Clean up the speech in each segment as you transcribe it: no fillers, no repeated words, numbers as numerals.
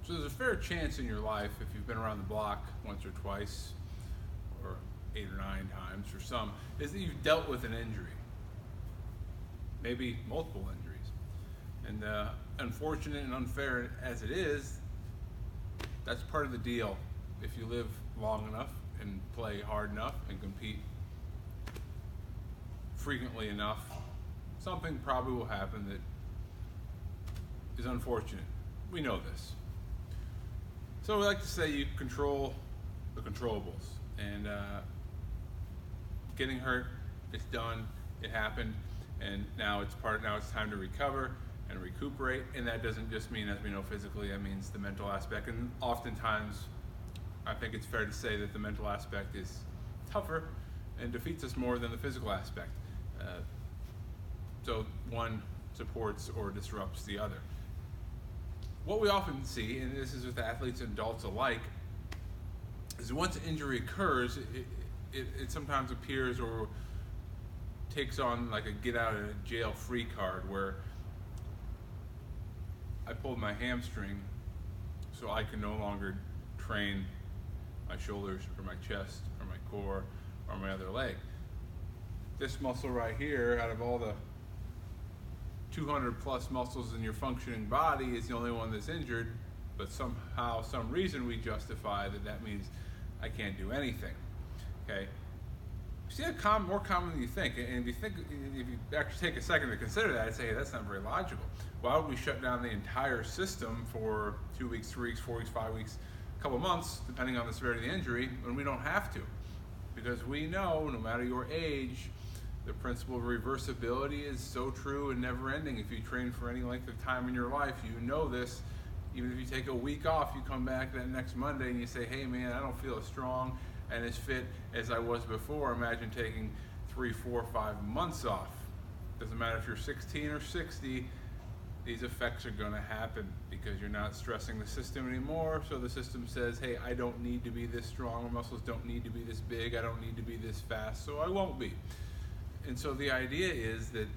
So there's a fair chance in your life, if you've been around the block once or twice, or 8 or 9 times for some, is that you've dealt with an injury, maybe multiple injuries. And unfortunate and unfair as it is, that's part of the deal. If you live long enough and play hard enough and compete frequently enough, something probably will happen that is unfortunate. We know this. So we like to say you control the controllables. And getting hurt, it's done, it happened, and now it's time to recover and recuperate. And that doesn't just mean, as we know, physically, that means the mental aspect. And oftentimes, I think it's fair to say that the mental aspect is tougher and defeats us more than the physical aspect. So one supports or disrupts the other. What we often see, and this is with athletes and adults alike, is once an injury occurs, it sometimes appears or takes on like a get out of jail free card, where I pulled my hamstring, so I can no longer train my shoulders or my chest or my core or my other leg. This muscle right here, out of all the 200 plus muscles in your functioning body, is the only one that's injured, but somehow, some reason, we justify that means I can't do anything. Okay? You see that more common than you think, and if you actually take a second to consider that, I'd say, hey, that's not very logical. Why would we shut down the entire system for 2 weeks, 3 weeks, 4 weeks, 5 weeks, a couple months, depending on the severity of the injury, when we don't have to? Because we know, no matter your age, the principle of reversibility is so true and never ending. If you train for any length of time in your life, you know this. Even if you take a week off, you come back that next Monday and you say, hey man, I don't feel as strong and as fit as I was before. Imagine taking 3, 4, 5 months off. Doesn't matter if you're 16 or 60, these effects are gonna happen because you're not stressing the system anymore. So the system says, hey, I don't need to be this strong, my muscles don't need to be this big, I don't need to be this fast, so I won't be. And so the idea is that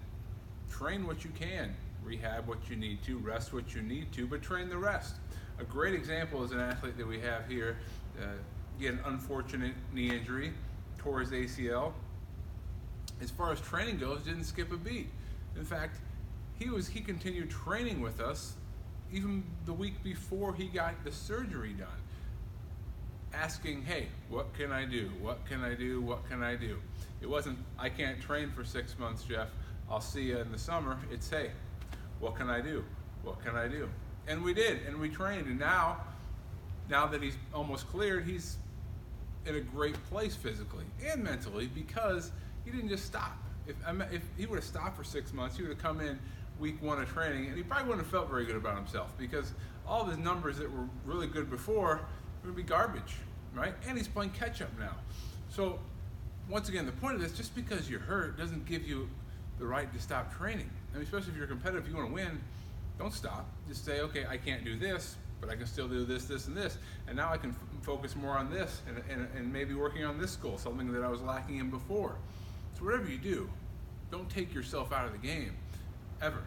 train what you can, rehab what you need to, rest what you need to, but train the rest. A great example is an athlete that we have here. He had an unfortunate knee injury, tore his ACL. As far as training goes, didn't skip a beat. In fact, he continued training with us even the week before he got the surgery done, asking, hey, what can I do? What can I do? What can I do? It wasn't, I can't train for 6 months, Jeff, I'll see you in the summer. It's, hey, what can I do? What can I do? And we did, and we trained, and now that he's almost cleared, he's in a great place physically and mentally, because he didn't just stop. If he would have stopped for 6 months, he would have come in week 1 of training, and he probably wouldn't have felt very good about himself, because all of his numbers that were really good before would be garbage, right? And he's playing catch up now. So once again, the point of this, just because you're hurt doesn't give you the right to stop training. I mean, especially if you're competitive, you want to win, don't stop. Just say, okay, I can't do this, but I can still do this, this, and this. And now I can focus more on this and maybe working on this goal, something that I was lacking in before. So whatever you do, don't take yourself out of the game, ever.